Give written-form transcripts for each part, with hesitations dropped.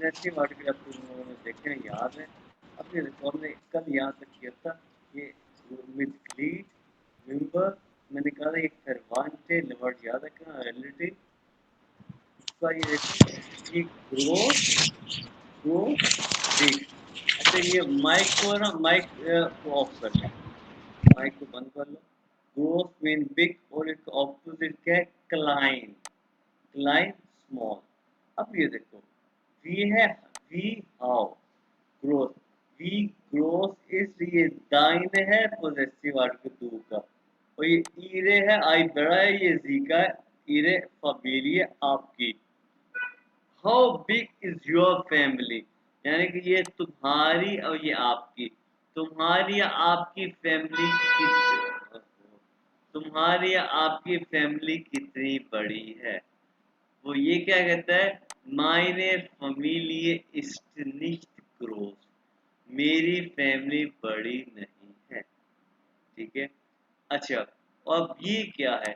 Positive article आप तुम लोगों ने देखे हैं, याद है? अब ये देखो, हमने कल यहाँ तक किया था ये विद ग्लीड, रिमेंबर, मैंने कहा था ये करवांटे वर्ड याद रखना, रिलेटिव। इसका ये देखो, ये ग्रोथ बिग। अच्छा ये माइक को ना, माइक को ऑफ कर लो, माइक को बंद कर लो। ग्रोथ मीन बिग और इसका ऑपोजिट क्या है? क्लाइन। क्लाइन स्मॉल। अब ये देखो, वी है, वी हाउ ग्रोथ, वी ग्रोथ इस, ये दाइन है पोजेसिव आर्टिकल टू का, और ये ईरे है, आई बड़ा है, ये जी का है, ईरे फबीली है आपकी। How big is your family, यानी कि ये तुम्हारी और ये आपकी, तुम्हारी या आपकी फैमिली की, तुम्हारी या आपकी फैमिली कितनी बड़ी है। वो ये क्या कहता है? मायने फैमिली ist nicht groß, मेरी फैमिली बड़ी नहीं है। ठीक है। अच्छा, अब ये क्या है?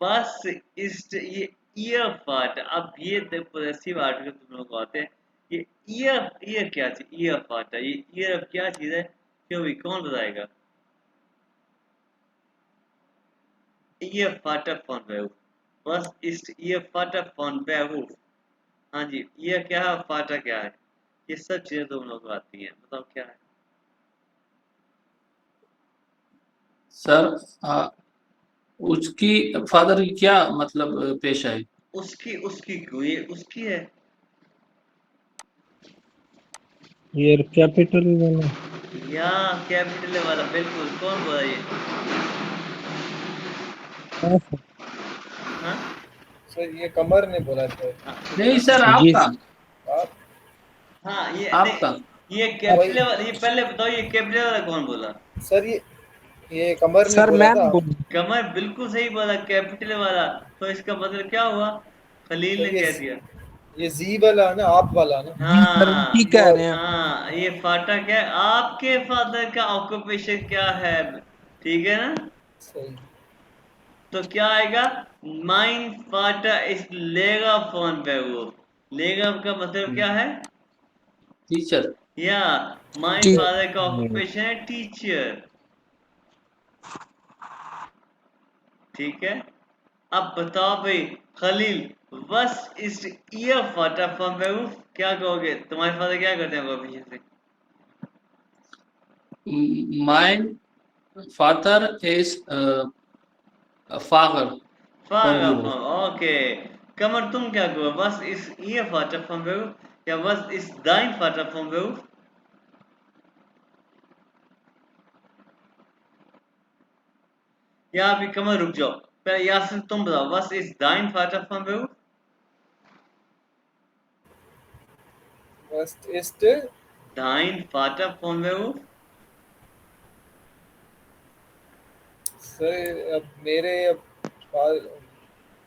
बस ist, ये ईयर फाट, अब ये पॉजेसिव आर्टिकल तुम लोग को आते हैं। ये ईयर, ईयर क्या चीज? ईयर फाटा, ये ईयर अब क्या चीज है? क्यों भी कौन बताएगा? ईयर फाटा फॉन बेहूफ, बस ist ईयर फाटा फॉन बेहूफ। हाँ जी, ये क्या है, फाटा क्या है? ये सब चीजें तुम लोग को आती हैं, बताओ क्या है? सर उसकी फादर की क्या मतलब पेशा है? उसकी, उसकी क्यों? ये उसकी है। ये कैपिटल वाला। या कैपिटल वाला, बिल्कुल। कौन बोला ये? हाँ सर ये कमर ने बोला था। हाँ, नहीं उसका। सर, जी आपका आप हाँ ये आपका नहीं, ये कैपिटल वाला, ये पहले बताओ, ये कैपिटल वाला कौन बोला? सर ये कमर ने सर बोला मैं था। कमर बिल्कुल सही बोला, कैपिटल वाला। तो इसका मतलब क्या हुआ? खलील ने सर कह दिया। ये जी वाला ना, आप वाला ना। जी सर हाँ, ठीक कह रहे हैं। हाँ ये फाटा क्या है? आपके फादर का ऑक्यूपेशन क्या है? ठीक है ना? सही। तो क्या आएगा? माइन फाटा इस लेगा फोन पे वो, लेगा का मतलब क्या है? टीचर। या माइन टी फादर का ऑक्यूपेशन है टीचर। ठीक है। अब बताओ भाई खलील, बस इस ईयर फाटा फ्रॉम बेवूफ, क्या कहोगे? तुम्हारे फादर क्या करते हैं ऑक्यूपेशन से? माइन फादर इज फागर फागा फ्रॉम फ्रॉम, ओके। कमर तुम क्या कहो? बस इस ईयर फाटा फ्रॉम बेवूफ या बस इस दाइन फाटा फ्रॉम बेवूफ? या अभी कमर रुक जाओ, पहले यासिन तुम बताओ, बस इस दाइन फाटा फ्रॉम बेवूफ? बस इस्ट दाइन फाटा फ्रॉम बेवूफ? सर अब मेरे वालिद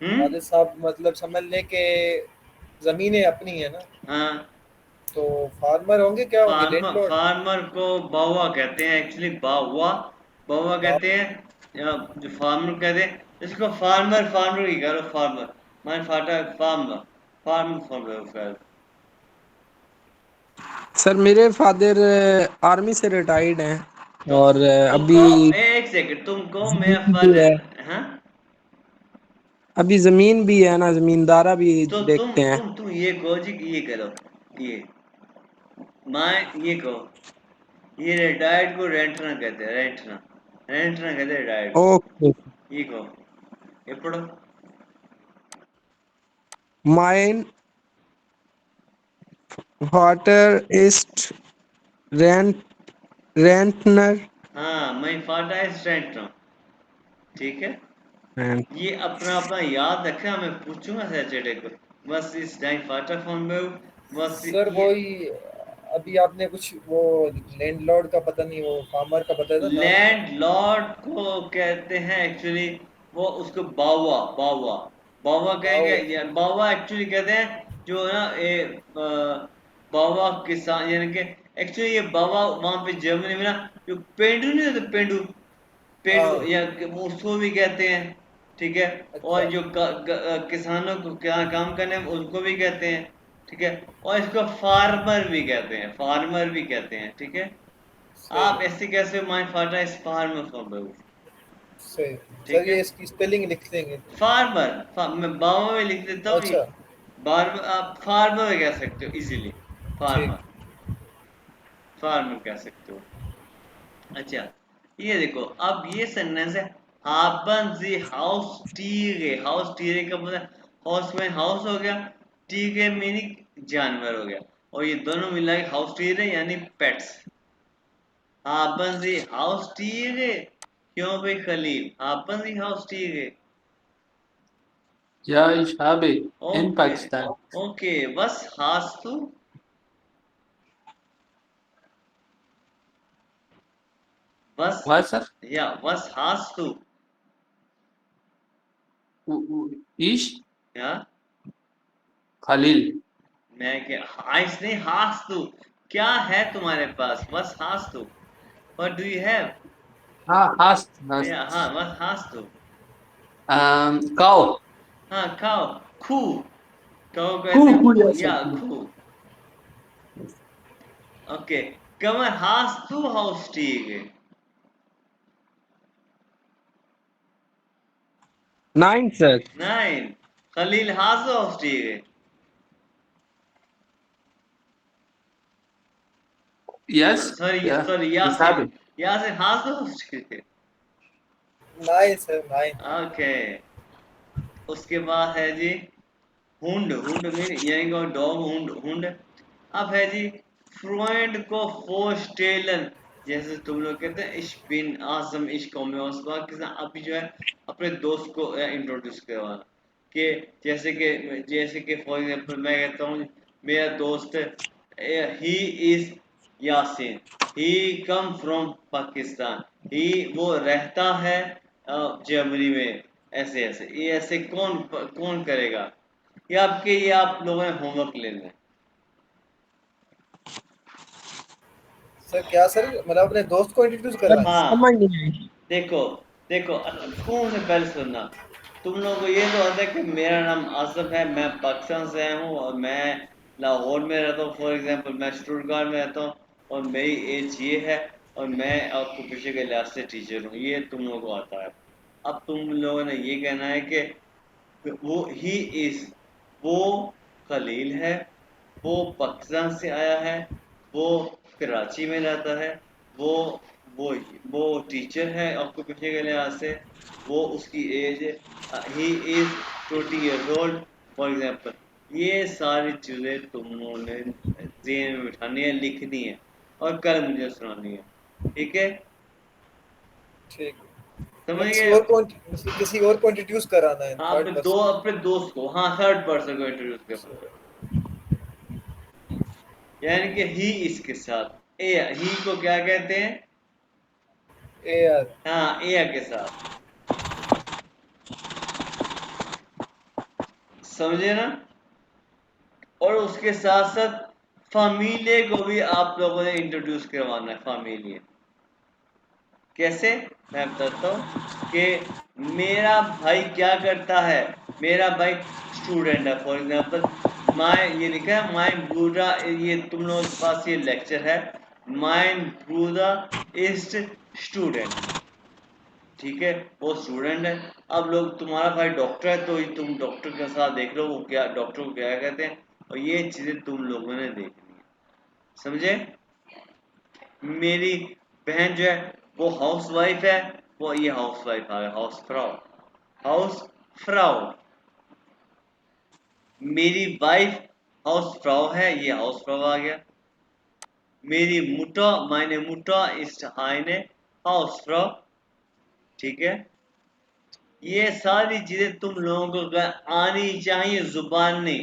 हम्म। साहब मतलब समझ लें कि जमीनें अपनी है ना, हाँ, तो फार्मर होंगे, क्या होंगे, फार्मर, लैंडलॉर्ड। फार्मर को बाहुआ कहते हैं एक्चुअली, बाहुआ, बाहुआ कहते हैं। जो फार्मर कहते हैं इसको, फार्मर, फार्मर ही करो, फार्मर। मैं फाटा फार्मर, फार्मर फार्मर। सर मेरे फादर आर्मी से रिटायर्ड हैं तो और अभी तुमको, एक सेकंड, तुमको मेरा जमीन भी है। फादर, हाँ, अभी जमीन भी है ना, जमींदारा भी तो देखते हैं। तुम ये कहो जी कि ये करो, ये मैं ये कहो, ये रिटायर्ड को रेंटना कहते हैं, रेंटना, रेंटना कहते हैं रिटायर्ड ओके। को। ये कहो, ये पढ़ो। माइन फादर इज रेंट रेंटनर हाँ, मैं फाटा इस रेंटना। ठीक है। एंड ये अपना अपना याद रखना, मैं पूछूंगा सैटरडे को। बस इस टाइम फाटा फोन में, बस सर ये वही अभी आपने कुछ वो लैंडलॉर्ड का पता नहीं, वो फार्मर का बताया था नाम क्या। लैंड लॉर्ड को कहते हैं एक्चुअली, वो उसको बावा, बावा, बावा कहेंगे, वाओ। या बावा एक्चुअली कहते हैं जो है ना, बावा किसान, यानी कि एक्चुअली ये बावा वहां पे जर्मनी में ना, जो पेंडू नहीं होते, पेंडू, पेंडू हाँ। या उसको भी कहते हैं। ठीक है। अच्छा। और जो किसानों को क्या काम करने हैं, उनको भी कहते हैं। ठीक है, और इसको फार्मर भी कहते हैं, फार्मर भी कहते हैं, ठीक है। सही आप है, ऐसे कैसे my father is farmer from बेवूफ, सही। ठीक सर है। ये इसकी स्पेलिंग लिख देंगे। मैं बाबा में लिख देता हूँ, अच्छा, बार आप फार्मर में कह सकते हो इजीली, ठीक। फार्मर, फार्मर कह सकते हो। अच्छा, ये देखो, अब ये सेंटेंस है, haben Sie Haustiere, Haustiere का मतलब हाउस में हाउस हो गया, टीगे मीनिंग जानवर हो गया, और ये दोनों मिला के हाउस्टियर यानी पेट्स। haben Sie Haustiere, क्यों भाई खलील, haben Sie Haustiere? या ich habe in okay, Pakistan. Okay, was hast du? Was, Was, sir? ja, was hast du? Ich, Ja, Khalil. मैं क्या, आइस नहीं, hast du, क्या है तुम्हारे पास, was hast du? What do you have? Ah, hast. या हाँ, what hast du? Cow. हाँ, cow, खू, cow कहते Who, हैं, yes, sir. या खू। ओके, कमर, hast du Haustiere? 9 sir. Nein. Khalil, hast du Haustiere? Yes, Sorry, yeah, sorry, ich habe. Yasin. Yasin, hast du Haustiere? Nine sir, nine. Okay, उसके बाद है जी Hund, Hund mean यानी कि डॉग, हुंड, हुंड। अब है जी फ्रेंड को फोस्टेलन, जैसे तुम लोग कहते हैं इश बिन आजम इश कौम किसा, अभी जो है अपने दोस्त को इंट्रोड्यूस करवाना, कि जैसे कि फॉर एग्जांपल मैं कहता हूँ मेरा दोस्त he is Yaseen, he come from Pakistan, he वो रहता है जर्मनी में, ऐसे ऐसे, ये ऐसे कौन कौन करेगा, ये आप लोगों ने होमवर्क लेना है। सर क्या सर, मतलब अपने दोस्त को इंट्रोड्यूस सर करवाना है? हाँ, समझ नहीं आई। देखो, देखो, सुकून से पहले सुनना, तुम लोगों को ये तो आता है कि मेरा नाम आसिफ है, मैं पाकिस्तान से आया हूँ और मैं लाहौर में रहता हूँ, फॉर एग्जांपल मैं स्टुटगार्ट में रहता हूँ, और मेरी एज ये है, और मैं आपको पीछे के लिहाज से टीचर हूँ, ये तुम लोगों को आता है। अब तुम लोगों ने ये कहना है कि वो ही इज, वो खलील है, वो पाकिस्तान से आया है, वो कराची में रहता है, वो वो वो टीचर है आपको पीछे के लिहाज से, वो उसकी age he is 20 years old, for example. ये सारी चीज़ें तुमने ज़हन में बिठानी है, लिखनी है, और कल मुझे सुनानी है, ठीक है, ठीक। समझ मतलब गए। किसी और को इंट्रोड्यूस कराना है, हाँ, थर्ड पर्सन। अपने दोस्त को, हाँ, थर्ड पर्सन को इंट्रोड्यूस करना, यानी कि ही इसके साथ, ए ही को क्या कहते हैं, ए यार। हाँ, ए के साथ, समझे ना। और उसके साथ साथ फैमिली को भी आप लोगों ने इंट्रोड्यूस करवाना है, फैमिली कैसे, मैं बताता हूँ कि मेरा भाई क्या करता है, मेरा भाई स्टूडेंट है, फॉर एग्जांपल माय, ये लिखा है माय ब्रूदर, ये तुम लोगों के पास ये लेक्चर है, माय ब्रूदर इज स्टूडेंट, ठीक है, वो स्टूडेंट है। अब लोग, तुम्हारा भाई डॉक्टर है, तो तुम डॉक्टर के साथ देख लो वो क्या, डॉक्टर को क्या कहते हैं, और ये चीजें तुम लोगों ने देखनी है, समझे। मेरी बहन जो है वो हाउस वाइफ है, वो ये हाउस वाइफ आ गया, हाउस फ्राउ, हाउस फ्राउ। मेरी वाइफ हाउस फ्राउ है, ये हाउस फ्राउ आ गया। मेरी मुटा, मायने मुटा इस आईने हाउस फ्राउ, ठीक है। ये सारी चीजें तुम लोगों को आनी चाहिए जुबानी।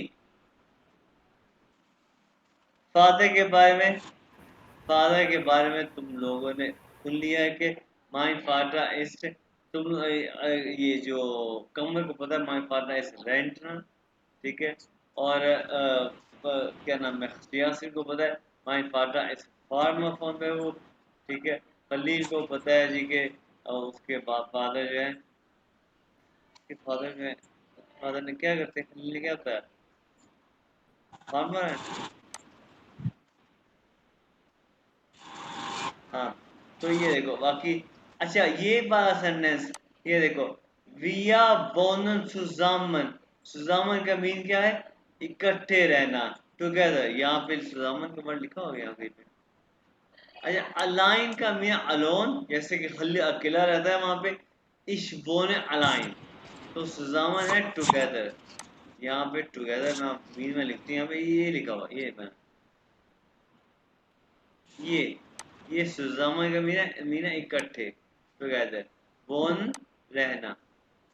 फादर के बारे में, फादर के बारे में तुम लोगों ने सुन लिया है कि माय फादर इज, तुम ये जो कमर को पता है माय फादर इज रेंट ना, ठीक है। और क्या नाम है, यासिर को पता है my father is farmer from वो, ठीक है। खलील को पता है जी के उसके फादर जो है, उसके फादर जो है, फादर ने क्या करते हैं, खलील ने क्या होता है, फार्मर है। हाँ, तो ये देखो बाकी। अच्छा, ये बात सेंटेंस, ये देखो, विया बोनन सुजामन। सुजामन का मीन क्या है? इकट्ठे रहना, टुगेदर। यहाँ पे सुजामन का वर्ड लिखा हो गया यहाँ पे। अच्छा, अलाइन का मीन अलोन, जैसे कि खली अकेला रहता है वहां पे। इश्बोन अलाइन, तो सुजामन है टुगेदर। यहाँ पे टुगेदर में मीन में लिखती हूँ, यहाँ पे ये लिखा हुआ, ये मैं ये ये सुजामा का मीना इकट्ठे, टुगेदर। बोन, रहना,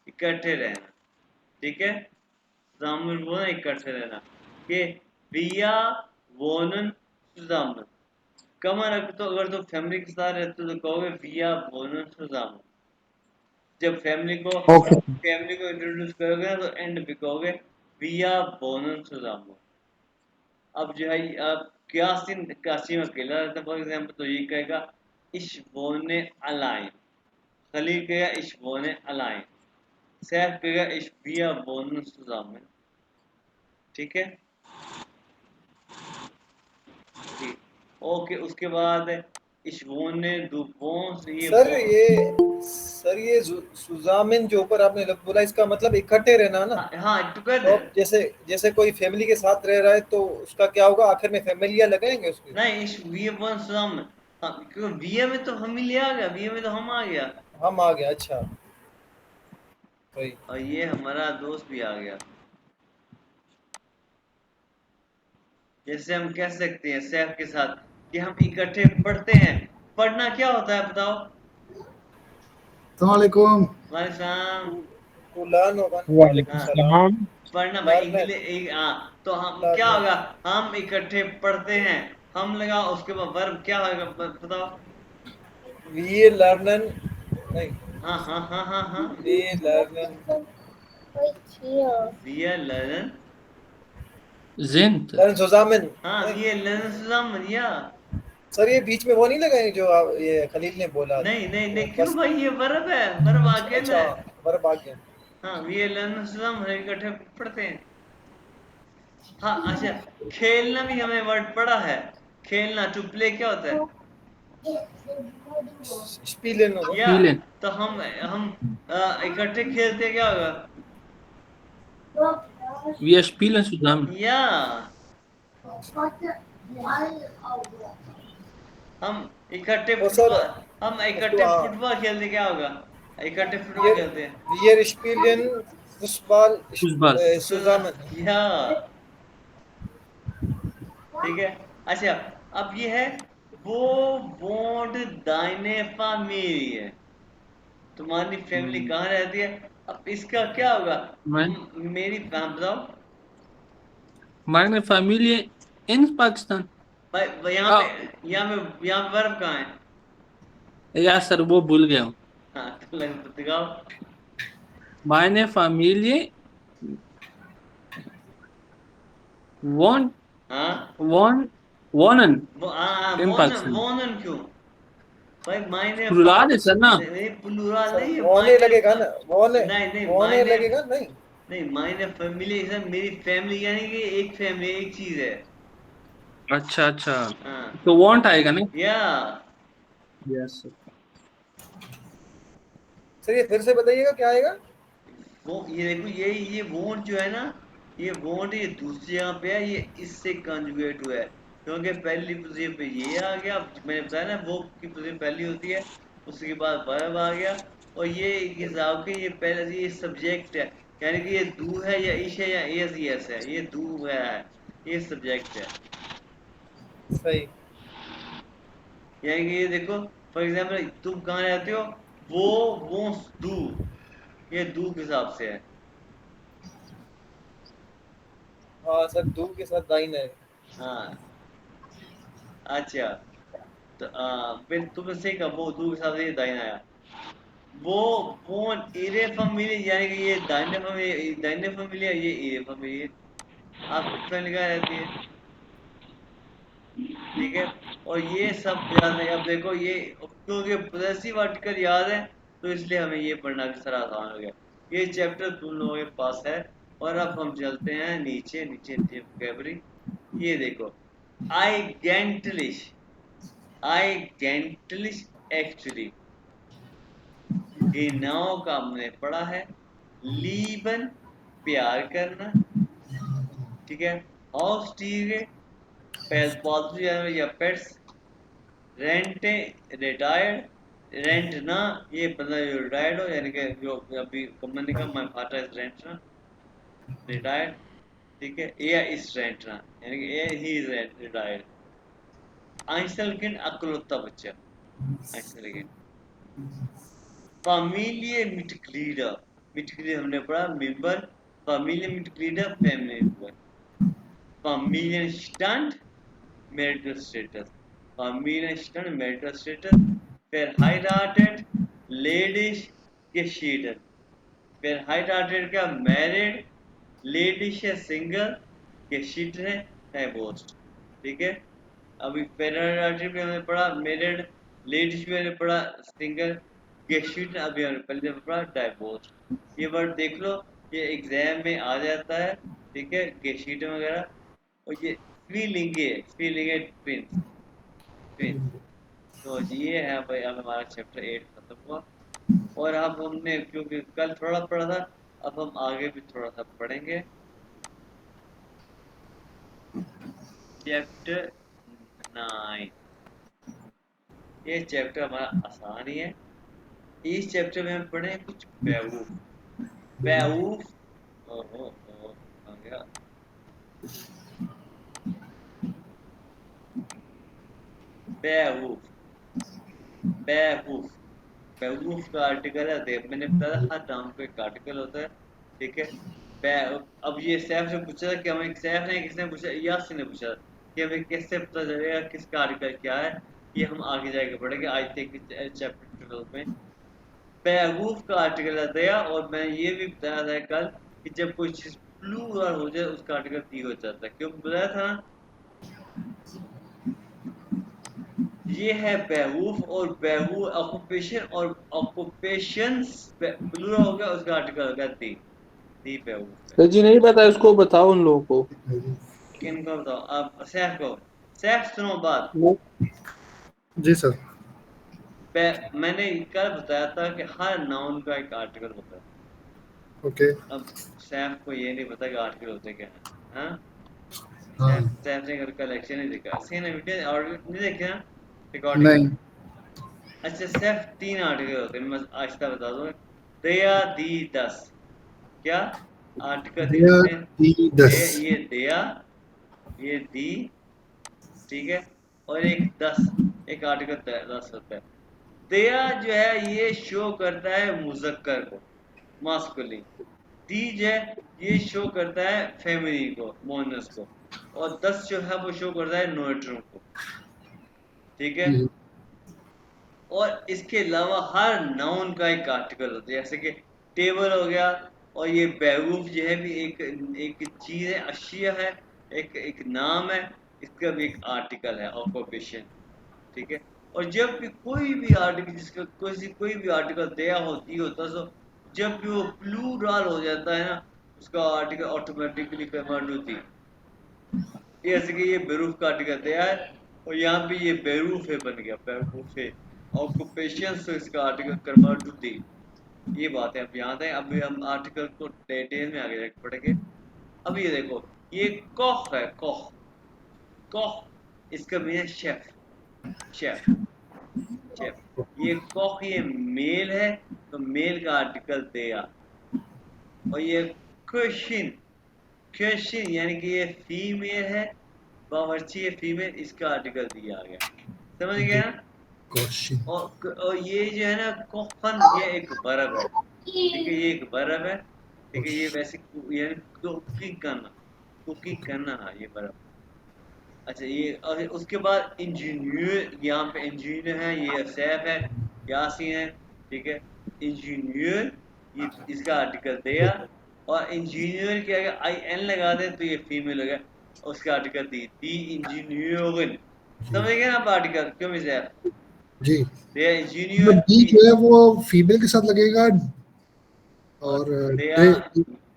इकट्ठे रहना। ठीक है, सुजामुन बोना, इकट्ठे रहना। के बिया वोनन सुजामुन। कमर तो अगर तो फैमिली के साथ रहते हो तो कहोगे बिया वोनन सुजामुन। जब Okay. फैमिली को इंट्रोड्यूस करोगे ना तो एंड पे कहोगे बिया वोनन सुजामुन। अब जो है, अब क्यासिन काशी में अकेला रहता फॉर एग्जाम्पल, तो ये कहेगा इश्बोने अलाइन। खलील कहेगा इश्बोने अलाइन। सैफ कहेगा इश्बिया बोन सुजामिन। ठीक है, ठीक। ओके, उसके बाद इश्बोने दुबोन, ये सर ये सुजामिन जो ऊपर आपने बोला, इसका मतलब इकट्ठे रहना ना। हाँ, हाँ, तो टुगेदर। अब जैसे जैसे कोई फैमिली के साथ रह रहा है तो उसका क्या होगा, आखिर में फैमिलिया लगाएंगे उसके। नहीं, इश्बिया बोन सुजामिन। हाँ, क्योंकि बिया में तो हम ही ले आ गया, बिया में तो हम आ गया, हम आ गया, अच्छा सही। और ये हमारा दोस्त भी आ गया। जैसे हम कह सकते हैं सैफ के साथ कि हम इकट्ठे पढ़ते हैं। पढ़ना क्या होता है बताओ? अस्सलामुअलैकुम। हमारे साम। कुलान होगा। वालेकुम हाँ, सलाम। Salam. पढ़ना भाई, लर्नर इंग्लिश। हाँ, तो हम क्या लर्नर होगा? हम इकट्ठे पढ़ते हैं। हम लगा, उसके बाद वर्ब क्या होगा बताओ? वी लर्नन, नहीं, हाँ, हाँ, हाँ, हाँ, हाँ। वी लर्नन, wir lernen। Sind. लर्न सुजामिन, हाँ, नहीं। wir lernen zusammen, ja। Sir ये बीच में वो नहीं लगाए जो आप ये खलील ने बोला, नहीं, नहीं, वो नहीं, क्यों बस। भाई? ये वर्ब है, वर्ब आगे ना अच्छा, है। वर्ब आ गया। हाँ, wir lernen zusammen, हम इकट्ठे पढ़ते हैं। हाँ, अच्छा, खेलना भी हमें वर्ड पड़ा है। खेलना, टू प्ले क्या होता है? स्पीलन होगा। या, Spielen. तो हम इकट्ठे खेलते क्या होगा? Wir spielen zusammen. या, हम इकट्ठे और सर फुटबॉल हम तो इकट्ठे फुटबॉल खेलते क्या होगा? इकट्ठे फुटबॉल wir, खेलते हैं। wir spielen Fußball Fußball. zusammen। या, ठीक है। अच्छा, अब ये है, वो बोंड दाइने फैमिली है। तुम्हारी फैमिली कहाँ रहती है? अब इसका क्या होगा? Mein, मेरी बताओ meine Familie in Pakistan. भाई, यहाँ पे, Oh, यहाँ पे वर्ब कहाँ है? या सर वो भूल गया हूँ। हाँ, तो दिखाओ। Meine Familie wohnt, हाँ, wohnen वो हाँ, in मोनन Pakistan. मोनन क्यों? भाई मायने प्लुराल है सर ना। नहीं, प्लुरल सर नहीं है, होने लगेगा ना, होने नहीं, नहीं, होने मायने लगेगा नहीं। नहीं, मायने फैमिली सर, मेरी फैमिली यानी कि एक फैमिली, एक चीज है। अच्छा अच्छा, हाँ, तो want आएगा ना। या, यस। सर ये फिर से बताइएगा क्या आएगा। वो ये देखो, ये वोंट जो है ना, ये वोंट, ये दूसरी जगह पे है, ये इससे कंजुगेट हुआ है, क्योंकि पहली पोजीशन पे ये आ गया। मैंने बताया ना, वो की पोजीशन पहली होती है, उसके बाद वर्ब आ गया। और ये हिसाब के, ये पहले ये सब्जेक्ट है, यानी कि ये दू है या इश है या एस यस है, ये दू है, ये सब्जेक्ट है। सही। यानी कि ये देखो, फॉर एग्जाम्पल तुम कहाँ रहते हो? वो दू, ये दू के हिसाब से है। हाँ सर, दू के साथ दाइन है। हाँ, अच्छा, तो फिर तुमने सही कहा, वो दू के साथ ये दाइन आया। वो बोन इरे फैमिली, यानी कि ये दाहिने फैमिली है, ये इरे फैमिली है। आपकी फैमिली कहाँ रहती है? ठीक है, और ये सब याद है। अब देखो ये, क्योंकि पोजेसिव आर्टिकल याद है, तो इसलिए हमें ये पढ़ना भी सारा आसान हो गया। ये चैप्टर तुम लोगों के पास है। और अब हम चलते हैं नीचे नीचे नीचे vocabulary। ये देखो, eigentlich actually, genau का हमने पढ़ा है, lieben प्यार करना, ठीक है, Haustiere पालतू जानवर या पेट्स, रेंटे रिटायर्ड, रेंट ना ये बंदा जो रिटायर्ड हो यानी कि जो अभी कंपनी का मैं फाटा इज रेंट ना रिटायर्ड, ठीक है, या इस रेंट ना यानी कि ही इज रिटायर्ड। Einzelkind अकलौता बच्चा, Einzelkind। Familienmitglieder, Mitglied हमने पढ़ा member, Familienmitglieder family member, Familienstand marital status, Familienstand marital status, verheiratet ladies geschieden, verheiratet का married, ladies है single, geschieden है divorced, ठीक है। अभी verheiratet में हमने पढ़ा married, ladies में हमने पढ़ा single, geschieden अभी हमने पहले पढ़ा divorced। ये वर्ड देख लो, ये एग्जाम में आ जाता है, ठीक है, geschieden वगैरह। और ये स्त्रीलिंगे ट्विंस ट्विंस। तो ये है भाई, अब हमारा चैप्टर 8 खत्म हुआ। और अब हमने क्योंकि कल थोड़ा पढ़ा था, अब हम आगे भी थोड़ा सा पढ़ेंगे। चैप्टर 9, ये चैप्टर हमारा आसान ही है। इस चैप्टर में हम पढ़े कुछ बेवकूफ बेवकूफ ओहो आ गया बेवकूफ बेवकूफ बेवकूफ का आर्टिकल है, देख मैंने बताया हर नाम को एक आर्टिकल होता है, ठीक है। अब ये सैफ से पूछा था कि हमें, सैफ ने किसने पूछा, यासिन ने पूछा कि हमें कैसे पता चलेगा किसका आर्टिकल क्या है। ये हम आगे जाके पढ़ेंगे आई थिंक चैप्टर 12 में। बेवकूफ का आर्टिकल है दया, और मैं ये भी बताया था कल कि जब कोई चीज प्लूरल हो जाए उसका आर्टिकल दी हो जाता है, क्यों बताया था ना। ये है बेवकूफ, और बेवकूफ ऑक्यूपेशन, और ऑक्यूपेशंस प्लूरल हो गया उसका आर्टिकल हो गया दी बेवकूफ। सर जी नहीं पता, उसको बताओ उन लोगों को। किनको बताओ, आप सैफ को। सैफ सुनो बात, जी सर। मैंने कल बताया था कि हर नाउन का एक आर्टिकल होता है। ओके। अब सैफ को ये नहीं पता कि आर्टिकल होते क्या है, हाँ? हाँ। सैफ ने कल का लेक्चर नहीं देखा, सही ना, वीडियो और नहीं देखे ना रिकॉर्डिंग। नहीं। अच्छा, सिर्फ 3 आर्टिकल होते हैं, मैं आहिस्ता बता दूं। दया दी 10, क्या आर्टिकल दी दया होते हैं? दी 10। ये दया, ये दी, ठीक है, और एक 10, एक आर्टिकल 10 होता है। दया जो है ये शो करता है मुजक्कर को, मास्कुलिन। दी जो है ये शो करता है फेमिनिन को, मोनस को। और 10 जो है वो शो करता है नोएट्रम को, ठीक है। और इसके अलावा हर नाउन का एक आर्टिकल होता है, जैसे कि टेबल हो गया, और ये बेवकूफ जो है भी एक चीज है, अशिया है, एक नाम है, इसका भी एक आर्टिकल है, ऑक्यूपेशन, ठीक है। और जब भी कोई भी आर्टिकल, जिसका कोई भी आर्टिकल दया होती होता, तो जब भी वो प्लूरल हो जाता है ना, उसका आर्टिकल ऑटोमेटिकली कन्वर्ट होती है। जैसे कि ये बेरूफ का आर्टिकल दया है, और यहाँ पे ये बेरूफ है बन गया, बेवकूफ है, ऑक्यूपेशन से इसका आर्टिकल कन्वर्ट टू दी। ये बात है, अब याद है। अभी हम आर्टिकल को डिटेल में आगे जाके पढ़ेंगे। अब ये देखो, ये कॉफ है, कॉफ कॉफ, इसका मीन है शेफ, शेफ शेफ। ये कॉफ, ये मेल है, तो मेल का आर्टिकल देगा। और ये क्वेश्चन, क्वेश्चन यानी कि ये फीमेल है, बावर्ची है फीमेल, इसका आर्टिकल दिया गया, समझ गया ना। क्वेश्चन। और ये जो है ना कोफन, ये एक बर्ब है, ठीक है, ये एक बर्ब है, ठीक है। ये वैसे यानी कुकिंग करना है ये बर्ब। अच्छा, ये और उसके बाद इंजीनियर, यहाँ पे इंजीनियर है, ये सैफ है, यासीन है, ठीक है। इंजीनियर, ये इसका आर्टिकल दिया, और इंजीनियर के अगर IN लगा दे तो ये फीमेल हो गया, उसका आर्टिकल दी इंजीनियर, समझ गए ना आप आर्टिकल, क्यों मिस है जी। दे मतलब इंजीनियर डी जो है वो फीमेल के साथ लगेगा, और दया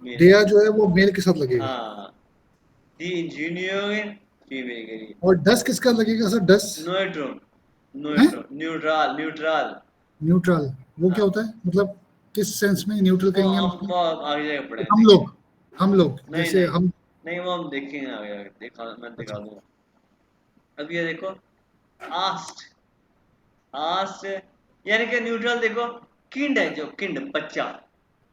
दया जो है वो मेल के साथ लगेगा। हाँ, दी इंजीनियरिंग फीमेल के लिए। और डस किसका लगेगा सर? डस neutron, neutron, neutral, neutral. Neutral, वो क्या हाँ, होता है? मतलब किस सेंस में न्यूट्रल वो कहेंगे हम हम उसको? बहुत आगे जाके पढ़ेंगे, हम देखेंगे। लोग हम लोग नहीं जैसे नहीं हम। नहीं, वो हम देखेंगे आगे आगे, मैं दिखा अच्छा, दूंगा। अब ये देखो, आस्ट, आस्ट यानी कि न्यूट्रल। देखो, किंड है, जो किंड बच्चा,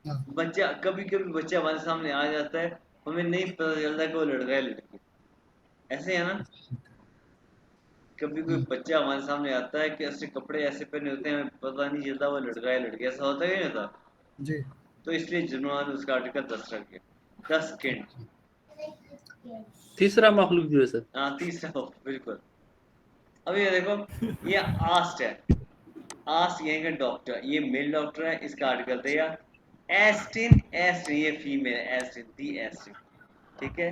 हाँ, बच्चा कभी कभी बच्चा हमारे सामने आ जाता है, हमें नहीं पता चलता कि वो लड़का है लड़की, ऐसे है ना। कभी कोई हाँ, बच्चा हमारे सामने आता है कि उसके कपड़े ऐसे पहने होते हैं, हमें पता नहीं चलता वो लड़का है लड़की, ऐसा होता है कि नहीं होता। जी। तो इसलिए जुनवान उसका आर्टिकल 10 रख गया, 10 किंड। तीसरा मखलूक जो है सर। हाँ, तीसरा हो, बिल्कुल। अब ये देखो, ये आस्ट है, आस्ट यहीं का डॉक्टर, ये मेल डॉक्टर है, इसका आर्टिकल देगा एस्टिन, एस्टिन ये फीमेल, एस्टिन दी एस्टिन, ठीक है।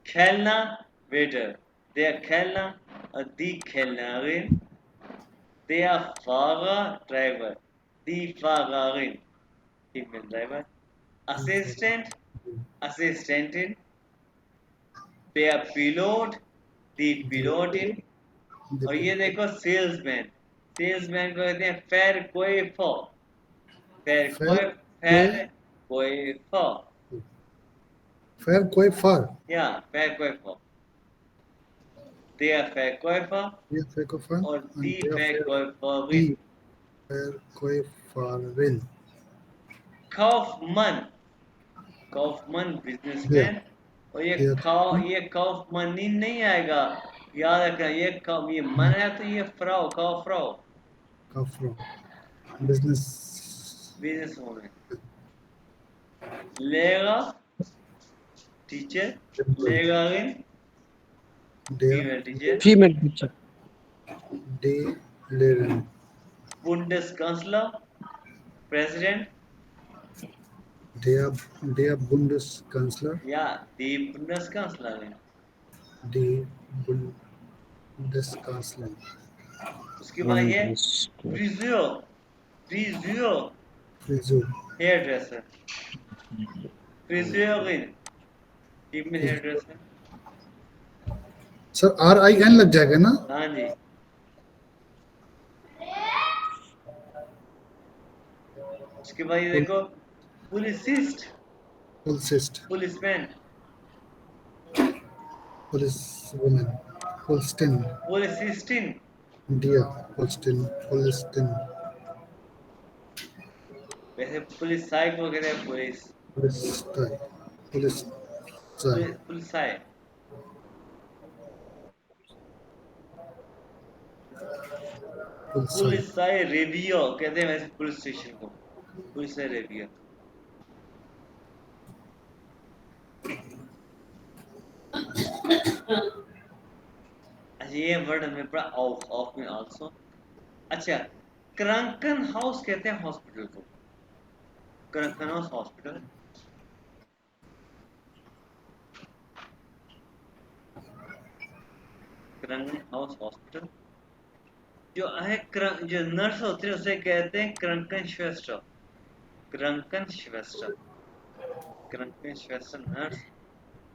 खेलना, वेटर, दे खेलना, और दी खेलनारिन, दे फागा ड्राइवर, दी फागारिन फीमेल ड्राइवर, असिस्टेंट, असिस्टेंटिन, दे पिलोट, दी पिलोटिन। और ये देखो सेल्समैन, सेल्समैन को कहते हैं फेर कोई फो, फेर फेर कोई, फेर कोई फो, फेर कोई फार, या फेर कोई फो, दे फेर कोई फो, ये फेर को फार, और दी या फेर फेर कोई फो दी विन। फेर कोई फार विल। काउफमन, काउफमन दिया बिजनेसमैन। और ये दिया ये काउफमनी नहीं आएगा, याद रखना, ये मन है तो ये फ्राउ, काउफ्राउ, का फ्रो बिजनेस बिजनेस वूमेन। लेगा, टीचर, लेगा डे फीमेल टीचर। Female teacher. डे लेरन Bundeskanzler, president, der Bundeskanzler, या die Bundeskanzlerin। die Bundeskanzler, उसके बाद ये फ्रिजियो, फ्रिजियो Frisur, हेयर ड्रेसर, फ्रिजियोगिन female hair dresser. Sir RIN लग जाएगा ना? हाँ जी। उसके बाद ये देखो, पुलिसिस्ट, Polizist, policeman, police woman, Polstin, पुलिसिस्टिन। dear, Polstin, Polstin, वैसे पुलिस साई को कहते हैं police, police tie, police tie, पुलिस साई। police पुलिस साई रेवियो कहते हैं वैसे पुलिस स्टेशन को, पुलिस साई रेवियो। अच्छा, ये वर्ड हमें पड़ा ऑफ, ऑफ में आल्सो। अच्छा, क्रंकन हाउस कहते हैं हॉस्पिटल को, क्रंकन हाउस हॉस्पिटल। क्रंकन हाउस हॉस्पिटल जो है, जो नर्स होती है उसे कहते हैं क्रंकन श्वेस्टर, क्रंकन श्वेस्टर, क्रंकन श्वेस्टर नर्स।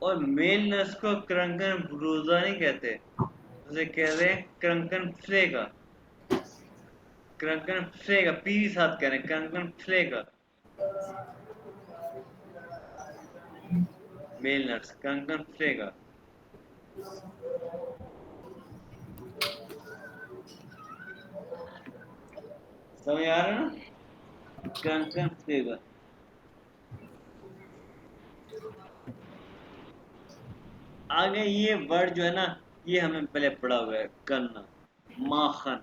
और मेल नर्स को क्रंकन ब्रूजा नहीं कहते, उसे कहते हैं क्रंकन फ्लेगर, क्रंकन फ्लेगर, पी भी साथ कह रहे हैं, क्रंकन फ्लेगर मेल नर्स, क्रंकन फ्लेगर। समझ आ रहा है ना, क्रंकन फ्लेगर। आगे ये वर्ड जो है ना, ये हमें पहले पढ़ा हुआ है, करना, माखन।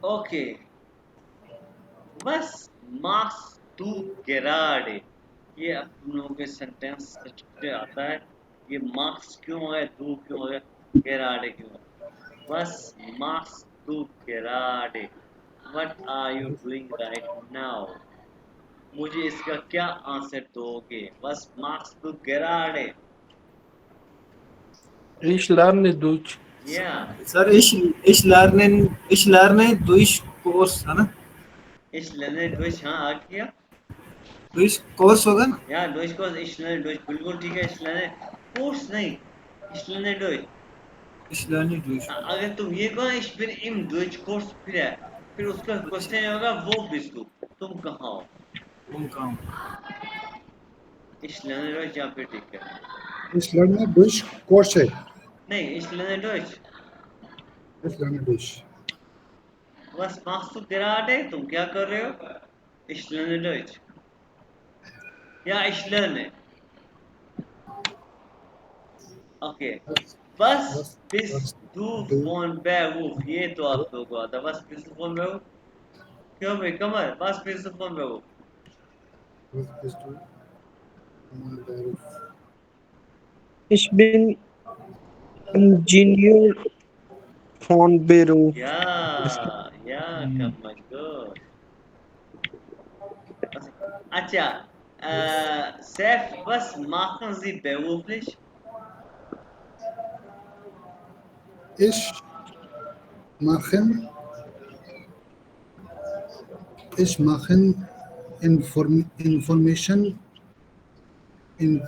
ओके, बस मार्क्स टू गेराडे, ये अब तुम लोगों के सेंटेंस आता है, ये मार्क्स क्यों हो गए, दू क्यों हो गए, गेराडे क्यों हो गए। बस मार्क्स टू गेराडे, what are you doing right now, मुझे इसका क्या आंसर दोगे। बस मार्क्स टू गेराडे। Ich lerne Deutsch. Yeah. Sir, ich lerne durch Kurs, है ना? Ich lerne Deutsch, हाँ आ गया। Durch Kurs होगा ना? या Deutsch को ich lerne Deutsch बिल्कुल ठीक है। ich lerne कोर्स नहीं, ich lerne Deutsch। Ich lerne durch। अगर तुम ये कहो ich bin im Deutsch Kurs फिर उसका क्वेश्चन होगा वो bist du, तुम कहाँ हो? तुम कहाँ हो? ich lerne Deutsch या फिर ठीक है। Ich lerne Deutsch Kurse. नहीं ich lerne Deutsch। Ich lerne Deutsch. Was machst du gerade? तुम क्या कर रहे हो? Ich lerne Deutsch। या ich lerne। Okay. Was Was, bist was du du, von Beruf? ये तो आप लोगों को आता है। Was bist du von Beruf? क्यों भाई कमर? Was bist du von Beruf? was bist du von Beruf? Ich bin Ingenieur von Beruf. या कमर good। अच्छा Seth, was machen Sie beruflich? Ich machen, ich machen information in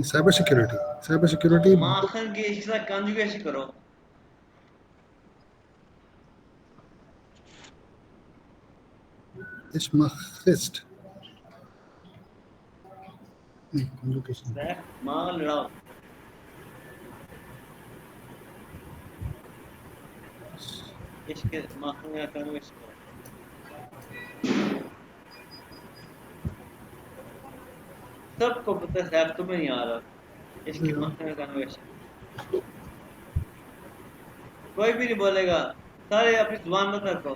cybersecurity. Cybersecurity. Machen की इसका conjugation करो। Ich machst. Conjugation. Seth, मान लड़ाओ। इसके machen का conjugation करो। सबको पता है Seth, तुम्हें नहीं आ रहा। इसके machen का conjugation। कोई भी नहीं बोलेगा। सारे अपनी जुबान मत रखो।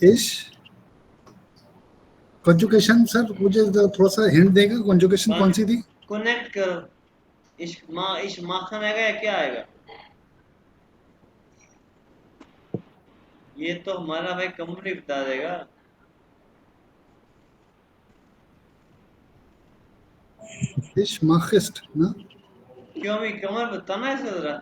Ich conjugation सर मुझे थोड़ा सा हिंट देगा conjugation कौन सी थी? कनेक्ट करो। इश माखन आएगा या क्या आएगा? ये तो हमारा भाई कंपनी बता देगा। Ich machst ना? क्यों भी कमर बताना है जरा।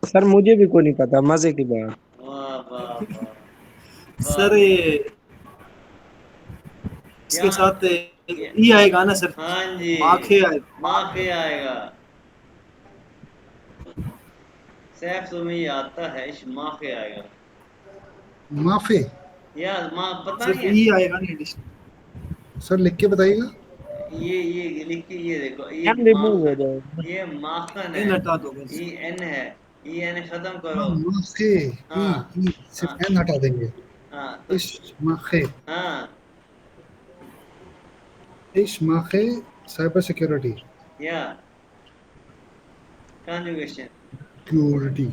सर मुझे भी कोई नहीं पता, मजे की बात। वाह वाह वाह सर ये इसके यहाँ साथ ई आएगा ना सर? हाँ जी माखे आएगा। माखे आएगा। सैफ तुम्हें ये आता है इश माखे आएगा। माफे यार माँ पता सिर्फ नहीं ई है। आएगा नहीं इंग्लिश। सर लिख के बताइएगा। ये लिख के ये देखो एम रिमूव हो जाएगा। ये माखन है। एन हटा दो बस। ई एन है। ई एन खत्म करो। हाँ माखे हाँ ई हाँ सिर्फ एन हटा देंगे। हाँ तो इश माखे हाँ साइबर सिक्योरिटी या conjugation। Security.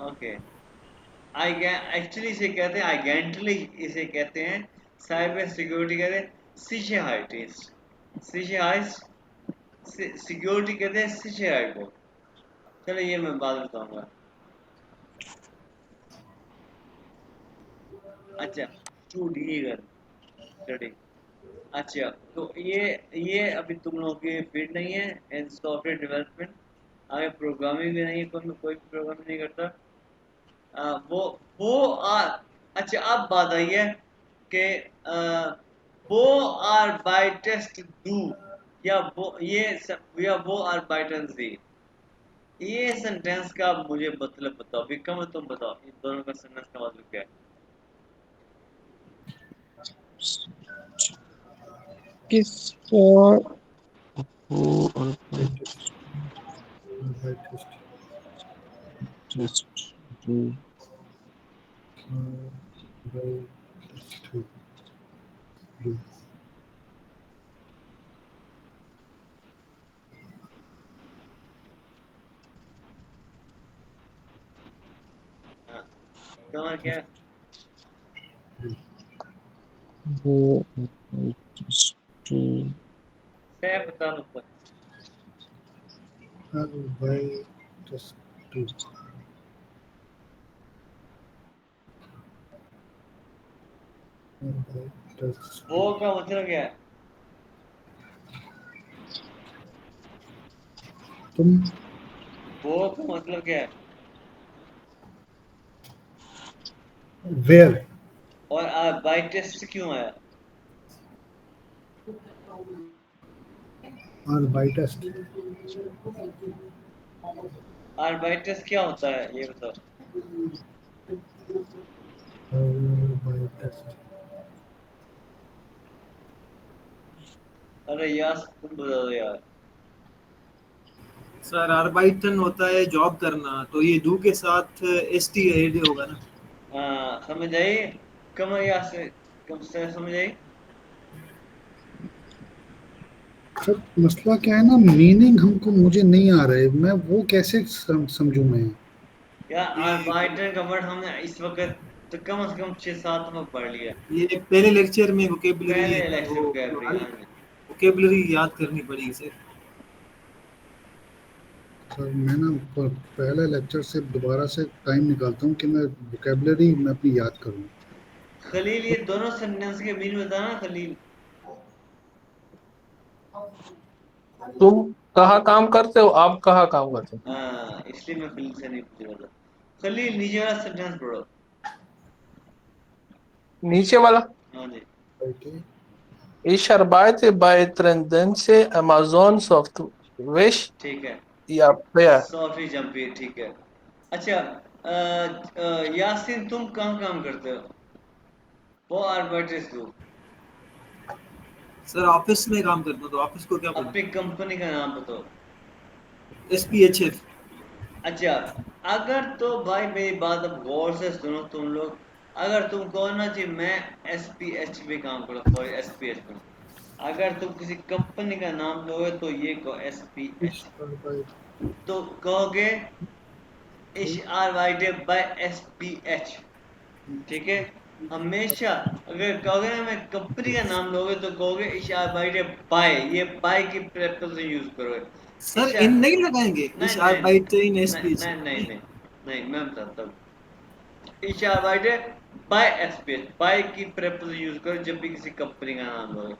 Okay I actually इसे कहते हैं आइडेंटिटी इसे कहते हैं साइबर सिक्योरिटी कहते हैं सिचेहाइटिस सिक्योरिटी कहते हैं सिचेहाइट को। चलो ये मैं बाद में बताऊंगा। अच्छा स्टडी। अच्छा तो ये अभी तुम लोगों की फील्ड नहीं है इन सॉफ्टवेयर डेवलपमेंट। आगे प्रोग्रामिंग भी नहीं है, कोई प्रोग्रामिंग नहीं करता। वो अच्छा अब बात आई है कि वो आर्बाइटस्ट डू या वो आर्बाइटन दी। ये सेंटेंस का मुझे मतलब बताओ। विक्रम तुम बताओ इन दोनों का सेंटेंस का मतलब क्या है? किस for who or just to हाँ कमर क्या है? who or just to Saif बता ऊपर। वो का मतलब क्या है? तुम वो का मतलब क्या है? वेयर और बाई टेस्ट क्यों आया? आर बाई टेस्ट और बाई टेस्ट क्या होता है ये बताओ। बाई टेस्ट अरे यार तुम बता दो यार। सर अर्बाइटन होता है जॉब करना, तो ये डू के साथ एस टी एड होगा ना। हाँ समझ आई। कम या से कम से समझ आई। सर मसला क्या है ना, मीनिंग हमको मुझे नहीं आ रहा है, मैं वो कैसे समझूं मैं। यार ये अर्बाइटर का वर्ड हमने इस वक्त तो कम से कम 6-7 दफा पढ़ लिया। ये पहले लेक्चर में वोकेबलरी पहले इलेक्शन वो कैबरी हाँ जी। वोकेबलरी याद करनी पड़ेगी सर। सर मैं ना पहले लेक्चर से दोबारा से टाइम निकालता हूँ कि मैं वोकेबलरी मैं अपनी याद करूँ। खलील ये दोनों सेंटेंस के मीनिंग बताना खलील। तुम कहाँ काम करते हो, आप कहाँ काम करते हो? हाँ इसलिए मैं खलील से नहीं पूछ रहा था। खलील नीचे वाला सेंटेंस पढ़ो। नीचे वाला। हाँ जी okay Ich arbeite bei Trendense Amazon Software ठीक है। या Fair। सॉरी जंपी ठीक है। अच्छा यासीन तुम कहाँ काम करते हो? वो आर्बाइटर्स दो। सर ऑफिस में काम करता हूँ, तो ऑफिस को क्या बोलूँ? अपनी कंपनी का नाम बताओ। SPHF। अच्छा अगर तो भाई मेरी बात अब गौर से सुनो तुम लोग। अगर तुम कहो ना जी मैं SPH में काम करो फॉर SPH में। अगर तुम किसी कंपनी का नाम लोगे तो ये कहो SPH। तो कहोगे इश आर्बाइटेड बाय SPH। ठीक है। हमेशा अगर कहोगे ना मैं कंपनी का नाम लोगे तो कहोगे इश आर्बाइटेड बाय। ये बाय की प्रेपोजिशन यूज करोगे। सर इश इन नहीं लगाएंगे, नहीं इस नहीं arbeiten नहीं SPHF नहीं नहीं नहीं। नहीं नहीं मैं बताता हूँ। इश आर्बाइटेड बाय SPH। बाय की प्रेपोजिशन यूज करो जब भी किसी कंपनी का नाम लोगे।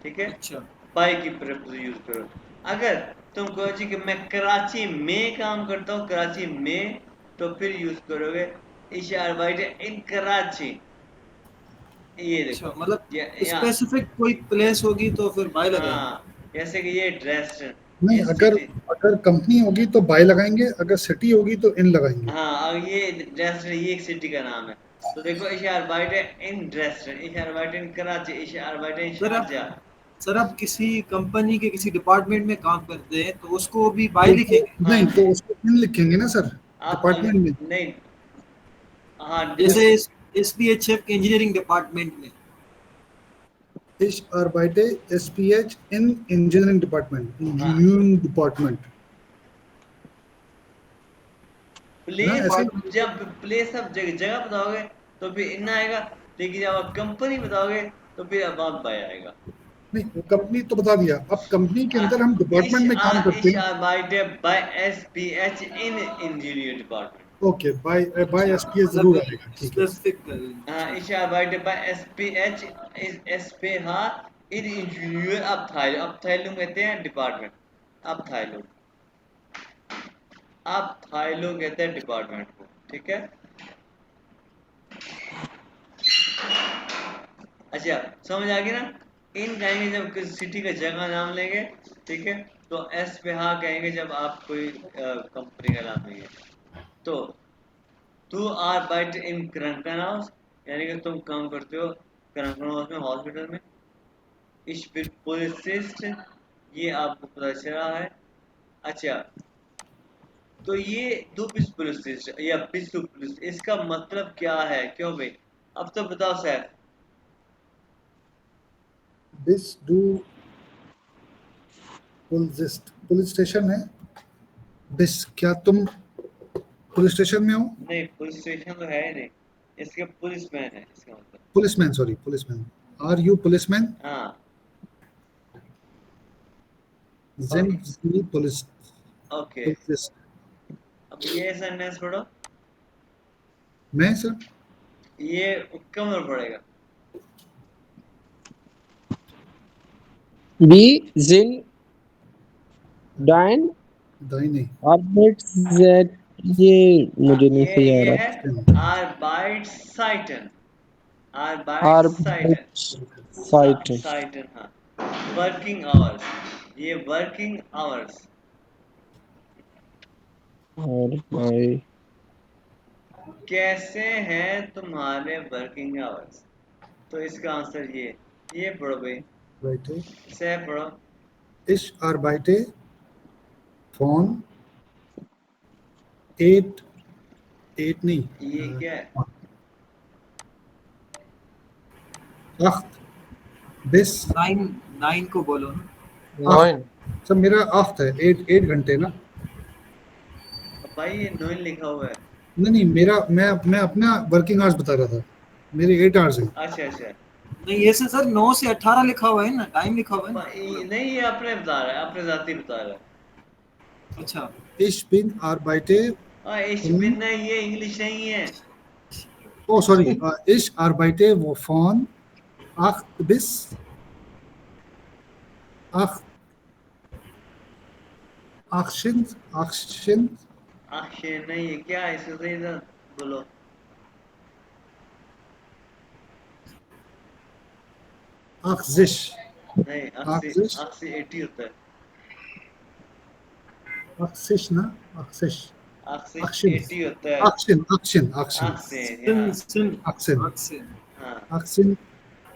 ठीक है। अच्छा बाय की प्रेपोजिशन यूज करो। अगर तुम कहो जी कि मैं कराची में काम करता हूँ कराची में तो फिर यूज करोगे इश आर्बाइटेड इन कराची। ये अच्छा, देखो मतलब या स्पेसिफिक कोई प्लेस होगी तो फिर बाय लगाएंगे। हाँ जैसे कि ये ड्रेस नहीं, ये अगर सिटी। अगर कंपनी होगी तो बाय लगाएंगे, अगर सिटी होगी तो इन लगाएंगे। हाँ और ये ड्रेस ये एक सिटी का नाम है। तो देखो इश आर्बाइटेड इन ड्रेस इश आर्बाइटेड इन कराची इश आर्बाइटेड इन सर आप शारजाह। सर आप किसी कंपनी के किसी डिपार्टमेंट में काम करते हैं, तो उसको भी बाय तो लिखेंगे। नहीं, हाँ तो उसको इन लिखेंगे ना सर, आप डिपार्टमेंट में। नहीं हाँ जैसे SPHF के इंजीनियरिंग डिपार्टमेंट में। Ich arbeite SPH in Engineering Department, हाँ Engineering Department, है ना प्लेस ऐसे डिपार्टमेंट। ही? जब प्लेस आप जगह जगह बताओगे तो फिर इन आएगा। लेकिन जब आप कंपनी बताओगे तो फिर अब आप बाय आएगा। नहीं, वो कंपनी तो बता दिया, अब कंपनी के अंदर हम इश डिपार्टमेंट में काम करते इश हैं। आर्बाइटेड बाय SPH इन engineer department. Okay, bye bye अच्छा, एसपीएच मतलब जरूर आएगा, ठीक है। स्पेसिफिक। हाँ इश आर्बाइटेड बाय SPH इस SPH इन इंजीनियर अब थाईलुंग कहते हैं डिपार्टमेंट। अब थाईलुंग कहते हैं डिपार्टमेंट को। ठीक है। अच्छा समझ आ गई ना। इन कहेंगे जब किसी सिटी का जगह नाम लेंगे। ठीक है। तो एस पे हाँ कहेंगे जब आप कोई कंपनी का नाम लेंगे। तो तू आर बाइट इन क्रंकनहाउस यानी कि तुम काम करते हो क्रंकनहाउस में हॉस्पिटल में। इस पुलिसिस्ट ये आपको पता चला है। अच्छा तो ये दो बिस पुलिसिस्ट या बिस्टू पुलिस इसका मतलब क्या है क्यों भाई? अब तो बताओ sir. This do police station है। दिस, क्या तुम पुलिस स्टेशन में हो? नहीं पुलिस स्टेशन तो है ही नहीं। इसके पुलिसमैन है इसका मतलब। Policeman, sorry policeman. Are you policeman? हाँ जिन ओके पुलिस ओके। पुलिस अब ये सेंटेंस पढ़ो। मैं सर ये कम में पड़ेगा। Wir sind dein दाहिने। Arbeitszeit, ये मुझे नहीं ये सही आ ये रहा। है Arbeitszeiten, Arbeitszeiten, Arbeitszeiten, Zeiten, हाँ, वर्किंग आवर्स, ये वर्किंग आवर्स। Arbeit, कैसे हैं तुम्हारे वर्किंग आवर्स? तो इसका आंसर ये पढ़ो भाई, Arbeite. से पढ़ो। Ich arbeite von 8 नहीं ये क्या है? 8 bis 9 को बोलो ना। 8। 9। सब मेरा 8 है, 8 घंटे ना। अब भाई ये 9 लिखा हुआ है। नहीं मेरा मैं अपना वर्किंग आवर्स बता रहा था, मेरे 8 आवर्स हैं। अच्छा अच्छा, नहीं ऐसे सर 9 से 18 लिखा हुआ है ना, टाइम लिखा हुआ है ना। नहीं ये अपने बता रहा है, अपने जाती बता रहा है। अच्छा Ich bin arbeite इश um, बिन ये इंग्लिश नहीं है। oh sorry, ich arbeite von 8 bis 8 18 Akshay नहीं है क्या? इसको सही था बोलो। नहीं, अक्षय 80 अक्षय 80 होता है। 80 ना 80 अक्षय 18 80 होता है। 18 अक्षय सिन हाँ सिन 18 अक्सिन। हाँ, 18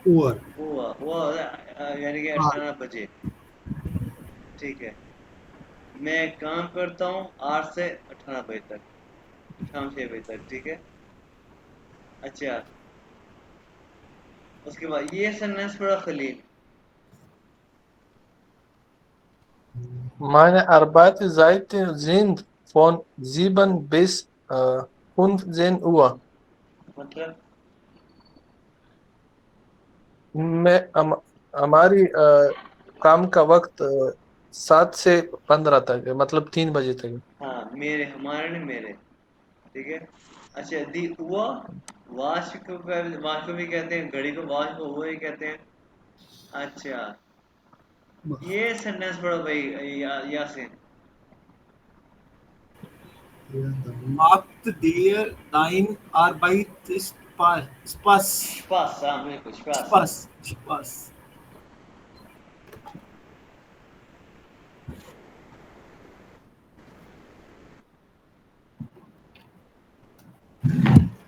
Uhr। वो यानी कि हाँ 18 बजे। ठीक है, मैं काम करता हूँ 8 से 18 बजे तक, शाम 6 बजे तक। ठीक है, अच्छा, उसके बाद ये सेंटेंस पढ़ो Khalil. Meine Arbeitszeiten sind von 7 bis 15 Uhr. मतलब मैं हमारी काम का वक्त 7 से 15 तक है, मतलब 3 बजे तक है। हाँ, मेरे हमारे नहीं मेरे। ठीक है, अच्छा, दी हुआ, वाच को भी कहते हैं, घड़ी को वाच को हुआ ही कहते हैं। अच्छा, ये सेंटेंस पढ़ो भाई, Yasin. Macht dir dein Arbeit Spaß? Spaß, हाँ बिल्कुल Spaß। Spaß, Spaß.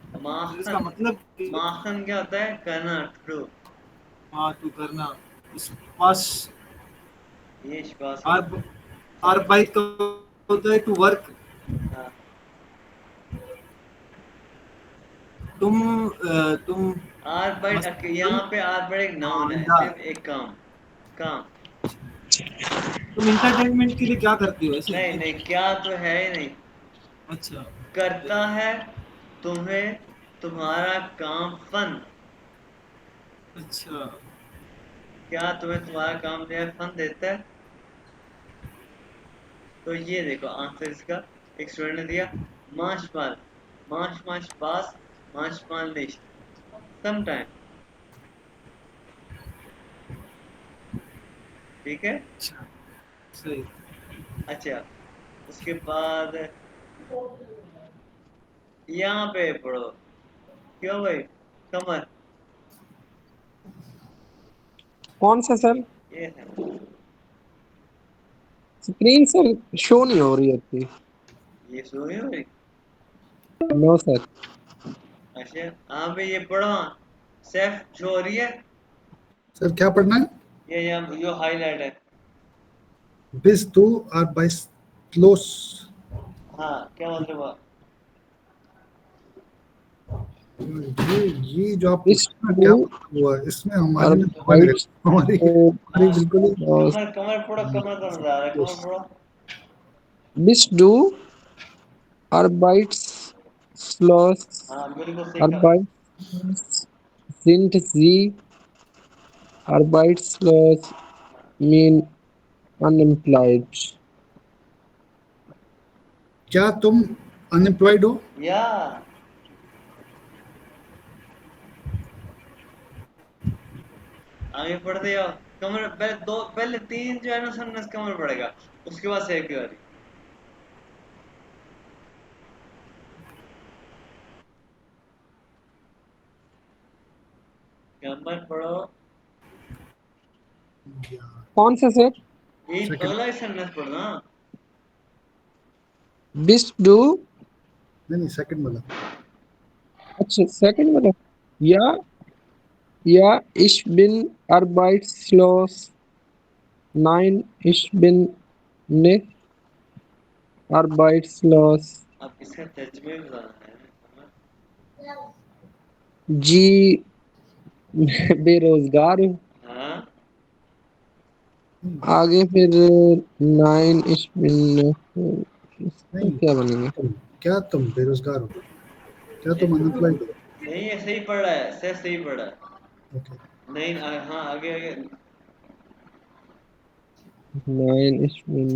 तो इसका माखन, मतलब माखन क्या होता है? करना, ट्रू। हाँ तू करना। Spaß, ये Spaß है। Arb, Arbeit का होता है टू वर्क। हाँ, तुम आर्बाइट, मसल यहाँ पे आर्बाइट एक नाउन है, आंदा। सिर्फ एक काम, काम। तुम इंटरटेनमेंट के लिए क्या करती हो ऐसे? नहीं नहीं, क्या तो है ही नहीं। अच्छा करता है तुम्हें तुम्हारा काम फन। अच्छा क्या तुम्हें तुम्हारा काम जो है फन देता है? तो ये देखो आंसर इसका, एक स्टूडेंट ने दिया manchmal, manchmal Spaß, manchmal nicht, sometime। ठीक है, अच्छा सही। अच्छा, उसके बाद यहाँ पे पढ़ो। क्यों भाई, कमर, कौन सा सर? ये है, स्क्रीन सर शो नहीं हो रही है। ये सुनी हो रही? No sir. अच्छा, हाँ भाई ये पढ़ो, सेफ शो हो रही है, सर क्या पढ़ना है? ये यहाँ जो हाईलाइट है। Bist du arbeitslos? हाँ, क्या मतलब हुआ? ये जो आप इस पूछ रहे हैं क्या टू मतलब हुआ, इसमें हमारी और ना समझ रहे, बाइट्स हमारी को हमारी हाँ, बिल्कुल कमर कमर पढ़ो, कमर का मजा आ रहा है, कमर पढ़ो। बिस डू Arbeitslos, हाँ बिल्कुल सही कहा। Arbeitslos sind sie, arbeitslos mean unemployed. क्या तुम अनएम्प्लॉयड हो? या आगे पढ़ते जाओ। कमर पहले 3 जो है ना, सन्नस कमर पड़ेगा, उसके बाद सेफ की बारी। नंबर पढ़ो। कौन सा सर? ये Second. पहला सेंटेंस पढ़ना। बिस्ट डू, नहीं सेकंड वाला। अच्छा सेकंड वाला, या ich bin arbeitslos, nein ich bin nicht arbeitslos, अब इसका तर्जुमे भी बताना है समझ? जी मैं बेरोजगार हूँ। हाँ आगे फिर नाइन ich bin नहीं क्या बनेगा? क्या तुम बेरोजगार हो? क्या तुम अनएम्प्लॉयड हो? नहीं, ये सही पढ़ रहा है, सर सही पढ़ रहा है। ओके नहीं हाँ आगे आगे। नाइन ich bin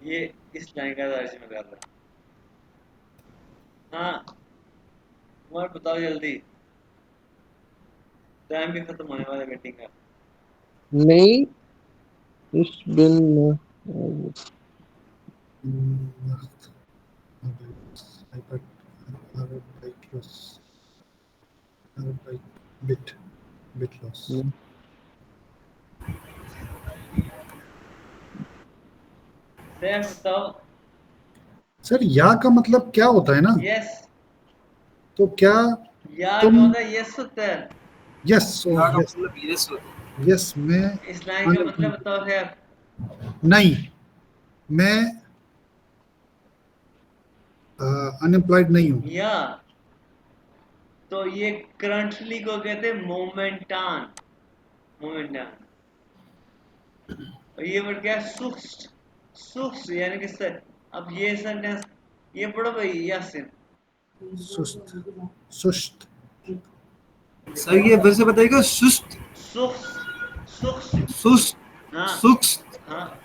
ये इस लाइन का तर्जुमा कर रहा है। हाँ तुम्हारा बताओ जल्दी, टाइम भी खत्म होने वाला है मीटिंग का। नहीं ich bin Nacht arbeitslos bitlos। Sir बताओ। सर या का मतलब क्या होता है ना? यस, तो क्या या तुम क्या होता है? यस होता है। यस यस मतलब यस यस मैं इस लाइन का मतलब बताओ सर। नहीं मैं अनएम्प्लॉयड नहीं हूँ। या तो ये करंटली को कहते हैं मोमेंटान, मोमेंटान। और ये वर्ड क्या है? सुख्स, सुख्स यानी कि सर। अब ये सेंटेंस ये पढ़ो भाई यासिन। सुस्त सुस्त सर ये फिर से बताइएगा। सुस्त, सुख्स, सुख्स। सुस्त, हाँ सुस्त, हाँ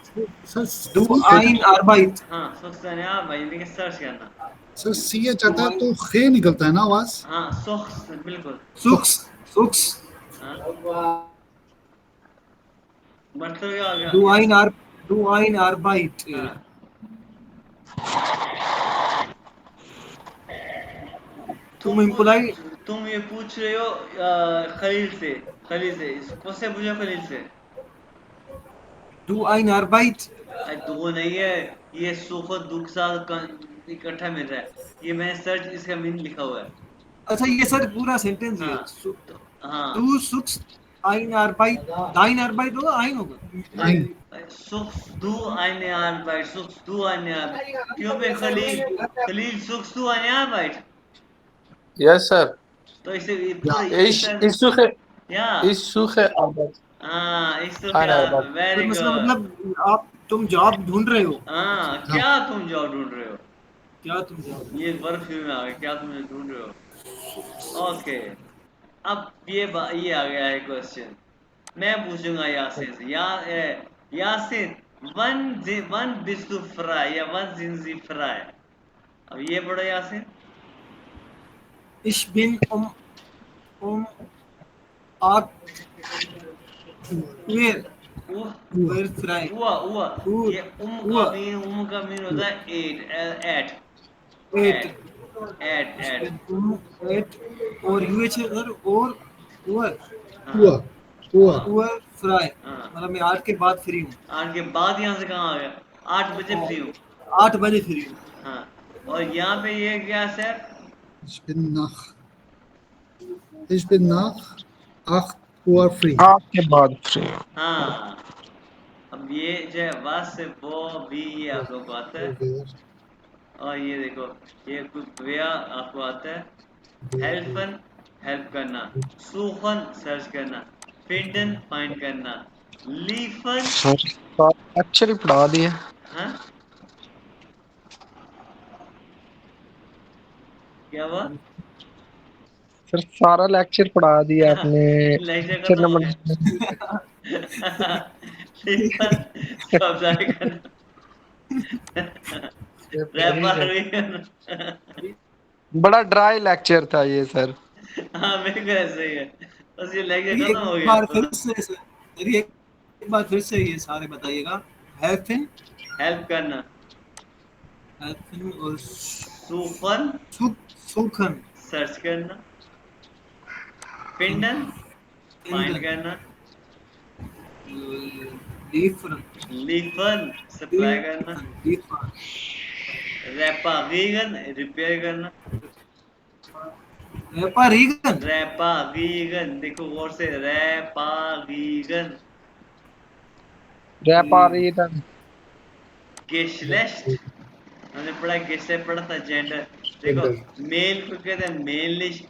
सर du सी ein Arbeit, हाँ सुख्स यानी आप भाई लेकिन सर्च करना। सर सी एच आता है तो खे निकलता है ना आवाज। हाँ सुख्स बिल्कुल। Suchs, Suchs, हाँ मतलब क्या हो गया? du ein Arbeit, हाँ तुम एम्प्लॉय, तुम ये पूछ रहे हो खलील से, खलील से कौन से पूछो खलील से? du ein Arbeit, दो नहीं है, ये सुख और दुख साथ इकट्ठा मिल रहा है। ये मैंने सर्च इसका मीनिंग लिखा हुआ है। अच्छा ये सर पूरा सेंटेंस ही है। हाँ तो हाँ Du suchst ein Arbeit, dein Arbeit होगा, ein होगा। आइन suchst du eine Arbeit, suchst du eine Arbeit, क्यों बे Khalil, Khalil suchst du eine Arbeit? Yes sir. तो इसे या पूरा Ich suche या ich suche Arbeit। हाँ इस तो eine क्या, Arbeit। वेरी तो इसका गुड। मतलब आप तुम जॉब ढूंढ रहे हो, हाँ हाँ क्या तुम जॉब ढूंढ रहे हो? क्या तुम जॉब, ये वर्क फ्यू में आ गया, क्या तुम ढूंढ रहे हो? ओके अब ये आ गया है क्वेश्चन। मैं पूछूंगा यासिन से। यासिन वन बिस्टू फ्राई या वन जिंजी फ्राई। अब ये पढ़ो Yasin. ich bin um 8 Uhr, हुआ हुआ Uhr frei, हुआ Uhr, ये Uhr, उम का मीन होता है eight, eight 8, eight ich eight. bin 8 और UH है सर, और Uhr, हुआ हाँ हुआ Uhr frei, हाँ मतलब मैं 8 के बाद फ्री हूँ, 8 के बाद यहाँ से कहाँ आ गया? 8 बजे फ्री हूँ। 8 बजे फ्री हूँ। हाँ और यहाँ पे ये क्या sir? ich bin nach 8 Uhr free। आपके बाद फ्री हूँ। हाँ अब ये जो है वास से वो भी ये आप लोग को आता है। और ये देखो ये कुछ वेया आपको आता है। हेल्पन हेल्प करना, सूखन सर्च करना, फिंडन फाइंड करना, लीफन। सर लेक्चर ही पढ़ा दिया हाँ क्या हुआ? सर, सारा लेक्चर पढ़ा दिया आपने। लेक्चर लेक्चर खत्म हो नंबर गया। लीफन सब्जाई करना, रैपर भी करना। बड़ा ड्राई लेक्चर था ये सर। हाँ मेरे को ऐसे ही है, बस ये लेक्चर एक खत्म हो बार गया। फिर से सर, एक एक बार फिर से ये सारे बताइएगा। हेल्फिन, हेल्प करना, हेल्फिन और सूफन सुखन, सर्च करना, फिंडन फाइंड इंदन, करना, लीफरन, लीफन सप्लाई करना, लीफरन, रेपागीगन रिपेयर करना, रेपारीगन, रेपागीगन देखो गौर से, रेपागीगन, रेपारेटन, गेशलेस्ट हमने पढ़ा, गेशलेस्ट पढ़ा था, जेंडर देखो, जेंडर, मेल को कहते हैं मेलिश,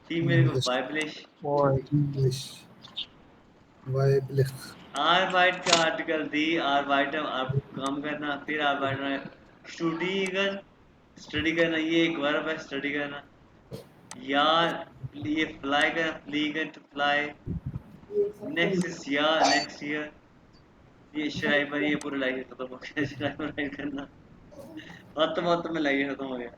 फीमेल को इंग्लिश, वाइबलिश। इंग्लिश, वाइबलिश, आर वाइट का आर्टिकल दी, आर वाइट आप काम करना, फिर आर वाइट स्टूडीगन स्टडी करना, ये एक वर्ब है स्टडी करना, यार ये फ्लाई करना, फ्लीगन टू फ्लाई, नेक्स्ट इज यार नेक्स्ट ईयर, ये श्राइबर, ये पूरा लाइक खत्म हो गया, श्राइबर करना, खत्म में लाइक खत्म हो गया।